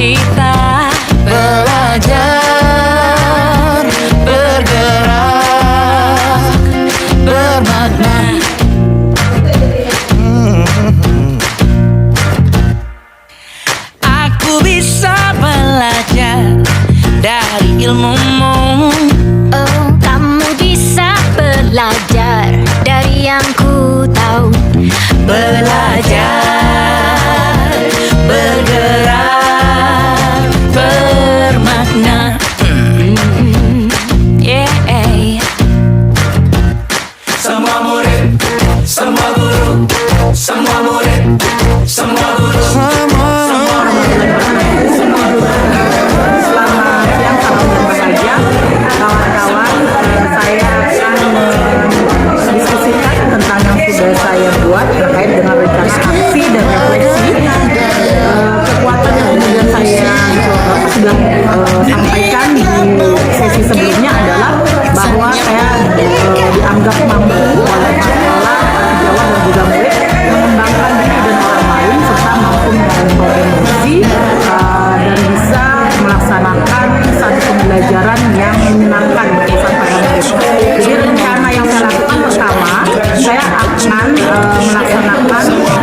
cita-cita, belajar, bergerak, bermakna. Aku bisa belajar dari ilmumu. Oh, kamu bisa belajar dari yang ku tahu. Belajar, bergerak, bermakna. Yeah. Semua murid, semua guru, semua murid, semua guru, semua Selamat siang, salam berbahagia kawan-kawan. Saya akan mendiskusikan tentang yang sudah saya buat terkait dengan rencana aksi dan refleksi. Kekuatan yang kemudian saya sudah sampaikan di sesi sebelumnya adalah bahwa saya dianggap mampu oleh sekolah, sejawat dan juga murid mengembangkan diri dan orang lain serta mampu mengontrol emosi dan bisa melaksanakan satu pembelajaran yang menyenangkan berkesan pada murid. Jadi rencana yang saya lakukan pertama, saya akan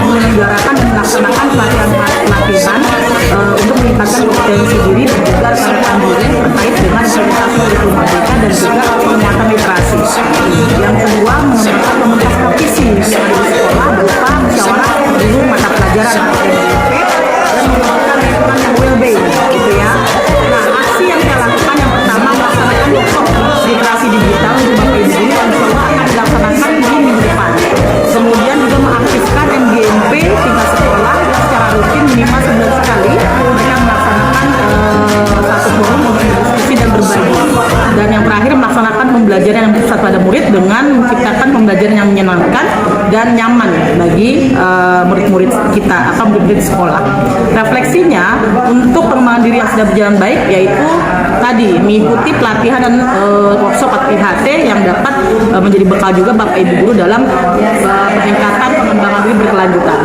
menyelenggarakan dan melaksanakan pelatihan untuk meningkatkan kompetensi diri dan juga rekan diri terkait dengan implementasi kurikulum merdeka dan juga penguatan literasi. Yang kedua, mengembangkan komunitas praktisi yang ada di sekolah berupa musyawarah guru mata pelajaran atau MGP dan mengembangkan lingkungan yang well-being, gitu ya. Nah, aksi yang saya lakukan yang pertama melaksanakan workshop literasi digital untuk Bapak Ibu guru yang insya Allah akan dilaksanakan di minggu depan. Kemudian juga mengaktifkan MGMP tingkat sekolah yang secara rutin minimal sebulan sekali mereka melaksanakan satu forum untuk diskusi dan berbagi. Dan yang terakhir melaksanakan pembelajaran yang pusat pada murid dengan menciptakan pembelajaran yang menyenangkan dan nyaman bagi murid-murid kita atau murid-murid sekolah. Refleksinya untuk pengembangan diri yang sudah berjalan baik yaitu tadi mengikuti pelatihan dan workshop PHT yang dapat menjadi bekal juga Bapak Ibu guru dalam peningkatan pengembangan diri berkelanjutan.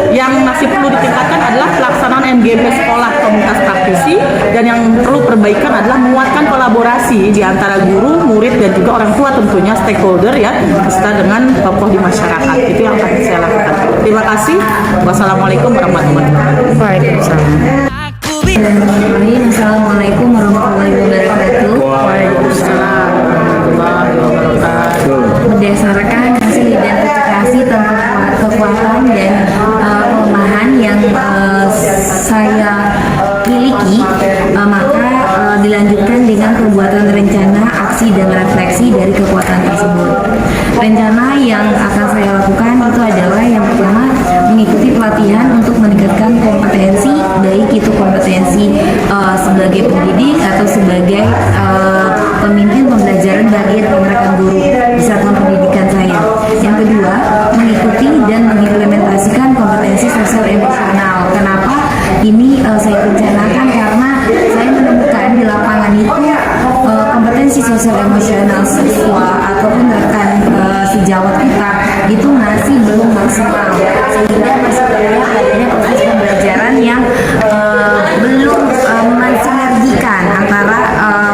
Yang masih perlu ditingkatkan adalah pelaksanaan MGMP sekolah komunitas praktisi, dan yang perlu perbaikan adalah menguatkan kolaborasi di antara guru, murid dan juga orang tua tentunya stakeholder ya, serta dengan tokoh di masyarakat. Itu yang akan saya lakukan. Terima kasih. Wassalamualaikum warahmatullahi wabarakatuh. Waalaikumsalam. Assalamualaikum warahmatullahi wabarakatuh. Waalaikumsalam warahmatullahi wabarakatuh. Berdasarkan hasil identifikasi tentang kekuatan dan kelemahan yang saya miliki, maka dilanjutkan dengan pembuatan rencana aksi dan refleksi dari kekuatan tersebut. Rencana yang akan saya lakukan itu adalah yang pertama, mengikuti pelatihan untuk meningkatkan kompetensi, baik itu kompetensi sebagai pendidik atau sebagai pemimpin pembelajaran bagi rekan-rekan guru di satuan pendidikan saya. Yang kedua, mengikuti dan mengimplementasikan kompetensi sosial emosional. Kenapa ini saya rencanakan? Karena saya menemukan di lapangan itu kompetensi sosial emosional siswa ataupun rekan sejawat kita itu masih belum maksimal, sehingga masih terlihat adanya proses pembelajaran yang belum mensinergikan antara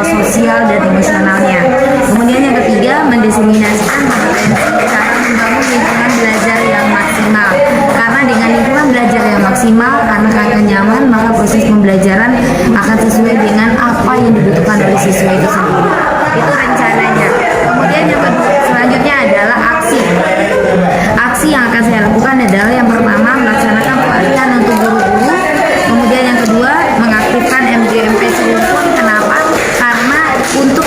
sosial dan emosionalnya. Kemudian yang ketiga, mendiseminasikan kompetensi cara membangun lingkungan belajar yang maksimal. Karena dengan lingkungan belajar yang maksimal, anak akan nyaman, maka proses pembelajaran akan sesuai dengan apa yang dibutuhkan oleh siswa itu sendiri. Itu rencananya. Kemudian yang selanjutnya adalah aksi. Aksi yang akan saya lakukan adalah yang pertama, melaksanakan pelatihan untuk guru-guru. Kemudian yang kedua, mengaktifkan MGMP Serumpun. Kenapa? Karena untuk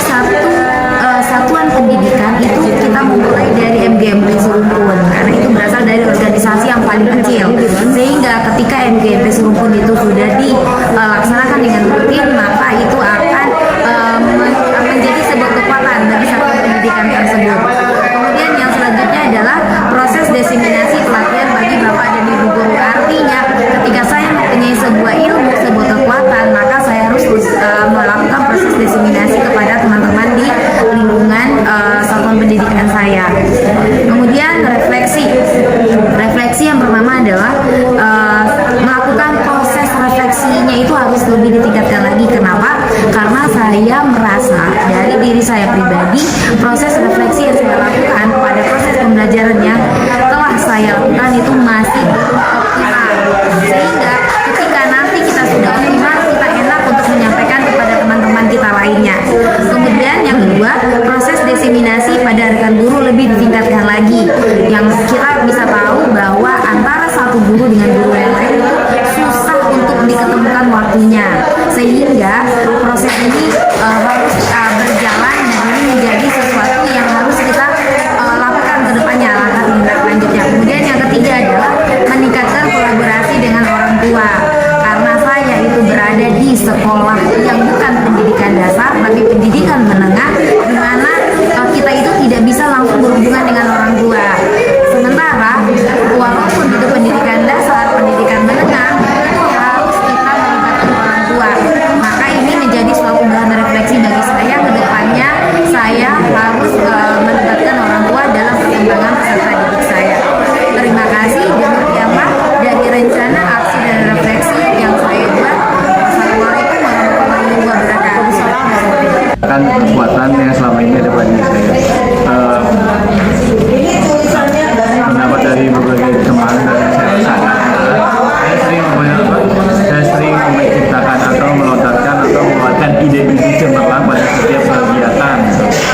satuan pendidikan itu kita memulai dari MGMP Serumpun, karena itu berasal dari organisasi yang paling kecil, sehingga ketika MGMP Serumpun itu sudah dilaksanakan dengan rutin, maka itu akan menjadi sebuah kekuatan bagi satuan pendidikan tersebut. Kemudian yang selanjutnya refleksinya itu harus lebih ditingkatkan lagi. Kenapa? Karena saya merasa dari diri saya pribadi, proses refleksi yang saya lakukan pada proses pembelajaran yang telah saya lakukan itu masih belum optimal. Sehingga ketika nanti kita sudah optimal, kita enak untuk menyampaikan kepada teman-teman kita lainnya. Kemudian yang kedua, proses diseminasi pada rekan guru lebih ditingkatkan lagi. Yang kita bisa tahu bahwa antara satu guru dengan guru yang lain itu susah untuk diketemukan waktunya, sehingga proses ini harus berjalan dan ini menjadi sesuatu yang harus kita lakukan ke depannya, langkah tindak lanjutnya. Kemudian yang ketiga adalah meningkatkan kolaborasi dengan orang tua, karena saya itu berada di sekolah yang bukan pendidikan dasar tapi pendidikan menengah, di mana kita itu tidak bisa langsung berhubungan dengan orang tua. Sementara walaupun itu pendidikan dasar, pendidikan menengah, itu harus kita melibatkan orang tua. Maka ini menjadi suatu bahan refleksi bagi saya ke depannya. Saya harus melibatkan orang tua dalam perkembangan peserta didik saya. Terima kasih. Demikian Pak dari rencana aksi dan refleksi yang saya buat. Wassalamualaikum warahmatullahi wabarakatuh. Kan kekuatan yang selama ini ada pada diri saya. Pendapat dari berbagai teman dan saya rasakan, saya sering menciptakan atau melontarkan atau mengeluarkan ide-ide cemerlang pada setiap kegiatan.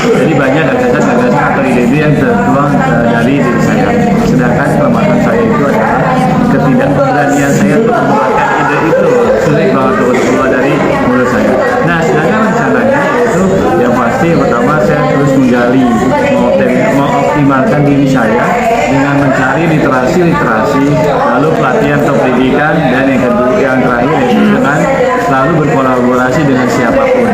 Jadi banyak gagasan-gagasan atau ide-ide yang tertuang dari diri saya. Sedangkan kelemahan saya itu adalah ketidakberanian saya untuk mengeluarkan ide itu. Sulit banget untuk keluar dari mulut saya. Nah, sedangkan rencananya itu yang pasti pertama saya terus menggali, mengoptimalkan diri saya dengan mencari literasi, lalu pelatihan atau pendidikan, dan yang kedua, yang terakhir yaitu dengan selalu berkolaborasi dengan siapapun.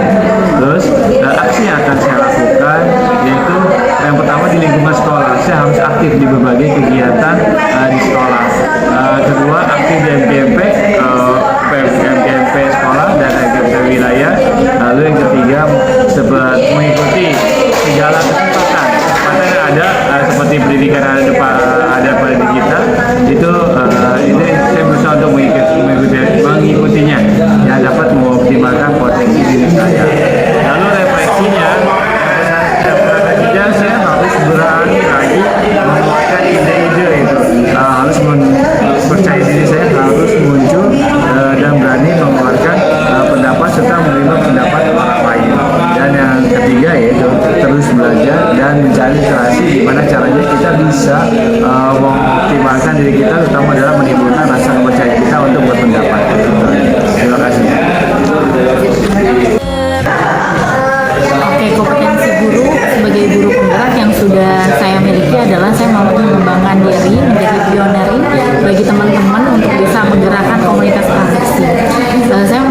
Terus aksi yang akan saya lakukan yaitu yang pertama di lingkungan sekolah, saya harus aktif di berbagai kegiatan di sekolah. Kedua, aktif di MGMP sekolah dan MGMP wilayah. Lalu yang ketiga, mengikuti segala kesempatan yang ada seperti pendidikan ada pada diri kita itu ini saya berusaha untuk mengikutinya yang dapat mengoptimalkan potensi diri saya. Lalu refleksinya saya harus berani lagi mengeluarkan ide-ide itu, harus percaya diri saya harus muncul dan berani mengeluarkan pendapat serta menerima pendapat orang lain. Dan yang ketiga yaitu terus belajar dan mencari literasi gimana caranya kita bisa mengoptimalkan diri kita, terutama dalam menimbulkan rasa percaya kita untuk berpendapat. Terima kasih. Oke, kompetensi guru sebagai guru penggerak yang sudah saya miliki adalah saya mampu mengembangkan diri menjadi pioneering bagi teman-teman untuk bisa menggerakkan komunitas praktisi. Saya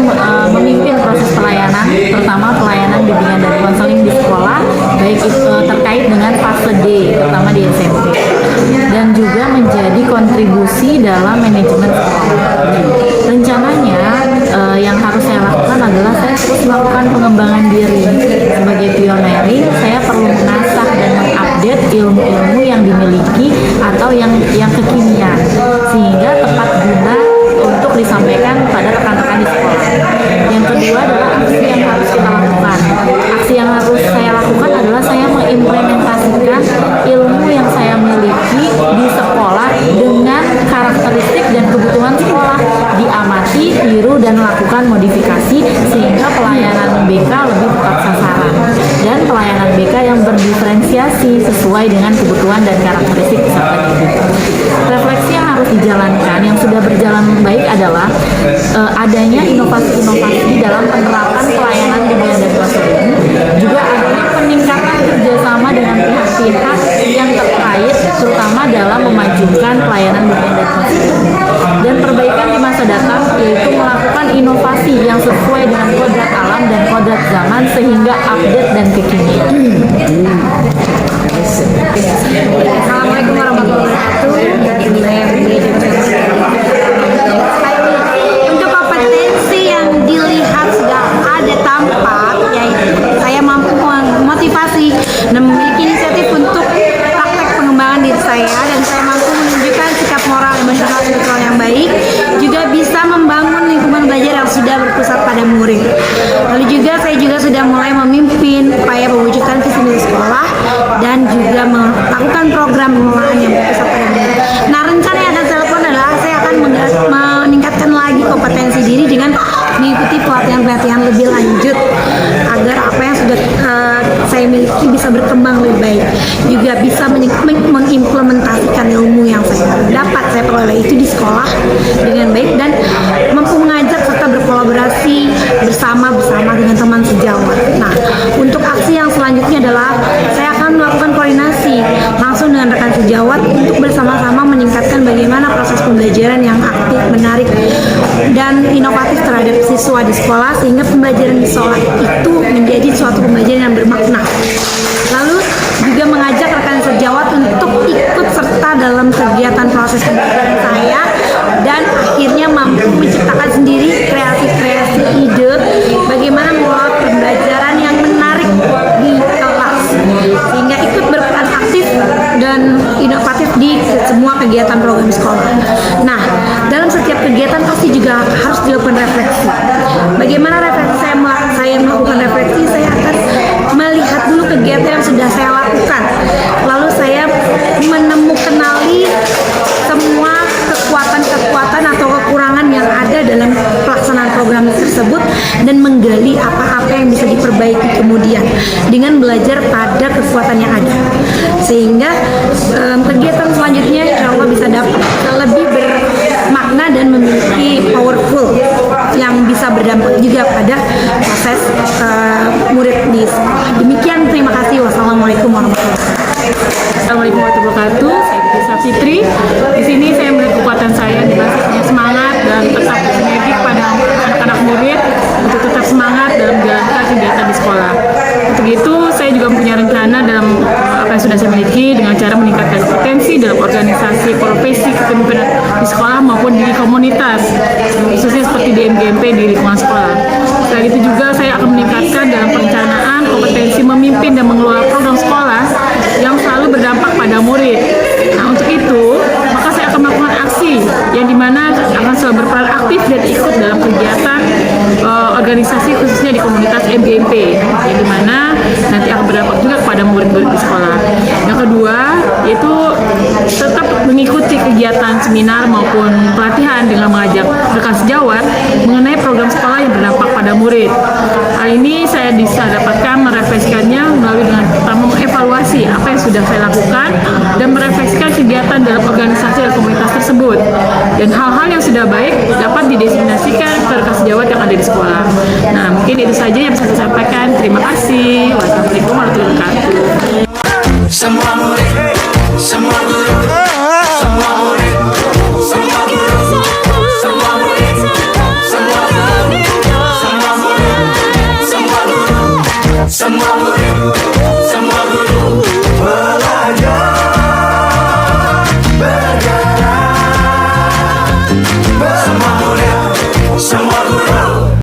memimpin proses pelayanan, terutama pelayanan bimbingan dan konseling di sekolah, baik itu terkait dengan fase D, terutama di SMP, dan juga menjadi kontribusi dalam manajemen sekolah. Rencananya yang harus saya lakukan adalah saya terus melakukan pengembangan diri sebagai pioneering. Saya perlu menasah dan mengupdate ilmu-ilmu yang dimiliki atau yang kekinian sehingga tepat guna untuk disampaikan pada rekan-rekan di sekolah. Yang kedua adalah aksi yang harus kita lakukan. Aksi yang harus saya lakukan adalah saya mengimplementasikan ilmu yang saya miliki di sekolah dengan karakteristik dan kebutuhan sekolah, diamati, tiru, dan melakukan modifikasi sehingga pelayanan BK lebih tepat sasaran dan pelayanan BK yang berdiferensiasi sesuai dengan kebutuhan dan karakteristik peserta didik. Refleksi yang harus dijalankan yang sudah berjalan baik adalah adanya inovasi-inovasi dalam penerapan pelayanan bimbingan dan konseling, juga adanya peningkatan kerjasama dengan pihak-pihak yang terkait, terutama dalam memajukan pelayanan bimbingan dan konseling, dan perbaikan di masa datang yaitu melakukan inovasi yang sesuai dengan kodrat alam dan kodrat zaman sehingga update dan kekinian. Assalamualaikum warahmatullahi wabarakatuh. Untuk kompetensi yang dilihat sudah ada tampak, yaitu saya mampu memotivasi dan memiliki inisiatif untuk praktek pengembangan diri saya, dan saya mampu menunjukkan sikap moral, emosional, spiritual yang baik, juga bisa membangun lingkungan belajar program pengelolaan yang berpusat pada murid. Nah, rencana yang akan saya lakukan adalah saya akan meningkatkan lagi kompetensi diri dengan mengikuti pelatihan-pelatihan lebih lanjut agar apa yang sudah saya miliki bisa berkembang lebih baik, juga bisa mengimplementasikan ilmu yang saya peroleh itu di sekolah dengan baik dan mampu mengajar serta berkolaborasi bersama dengan teman sejawat. Nah, untuk aksi yang selanjutnya adalah saya akan melakukan koordinasi langsung dengan rekan sejawat untuk bersama-sama meningkatkan bagaimana proses pembelajaran yang aktif, menarik, dan inovatif terhadap siswa di sekolah sehingga pembelajaran di sekolah itu menjadi suatu pembelajaran yang bermakna. Lalu juga mengajak rekan sejawat untuk ikut serta dalam kegiatan proses pembelajaran saya dan akhirnya mampu menciptakan sendiri kreasi-kreasi ide bagaimana mengelola pembelajaran yang menarik di kelas sehingga ikut berperan aktif dan inovatif di semua kegiatan program sekolah. Nah, dalam setiap kegiatan pasti juga harus dilakukan refleksi. Bagaimana refleksi saya melakukan refleksi, saya akan melihat dulu kegiatan yang sudah saya lakukan. Lalu saya kenali semua kekuatan atau kekurangan yang ada dalam pelaksanaan program tersebut dan menggali apa-apa yang bisa diperbaiki kemudian dengan belajar pada kekuatan yang ada. Sehingga kegiatan selanjutnya insya Allah bisa dapat lebih bermakna dan memiliki powerful yang bisa berdampak juga pada proses murid di sekolah. Demikian, terima kasih. Wassalamualaikum warahmatullahi wabarakatuh. Assalamualaikum warahmatullahi wabarakatuh. Saya Desa Fitri. Di sini saya melihat kekuatan saya di mana saya punya semangat dan tetap bersinergi pada anak-anak murid untuk tetap semangat dalam menjalankan kegiatan di sekolah. Untuk itu, saya juga mempunyai rencana dalam apa yang sudah saya miliki dengan cara meningkatkan kompetensi dalam organisasi profesi kepemimpinan di sekolah maupun di komunitas, khususnya seperti di MGMP di lingkungan sekolah. Selain itu juga saya akan meningkatkan dalam perencanaan kompetensi memimpin dan mengelola program sekolah yang selalu berdampak pada murid. Nah, untuk itu, maka saya akan melakukan aksi yang dimana akan selalu berperan aktif dan ikut dalam kegiatan organisasi khususnya di komunitas MGMP, yang dimana nanti akan berdampak juga kepada murid-murid di sekolah. Yang kedua, yaitu tetap mengikuti kegiatan seminar maupun pelatihan dengan mengajak rekan sejawat mengenai program sekolah yang berdampak pada murid. Hal ini saya bisa dapatkan merefleksikannya melalui dengan pertama mengevaluasi apa yang sudah saya lakukan dan merefleksikan kegiatan dalam organisasi dan komunitas tersebut. Dan hal-hal yang sudah baik dapat didesiminasikan ke rekan sejawat yang ada di sekolah. Nah, mungkin itu saja yang bisa saya sampaikan. Terima kasih. Wassalamualaikum warahmatullahi wabarakatuh. Semua murid, semua guru, semua murid, semua guru, semua murid, semua guru, semua murid, semua guru, semua murid, semua guru.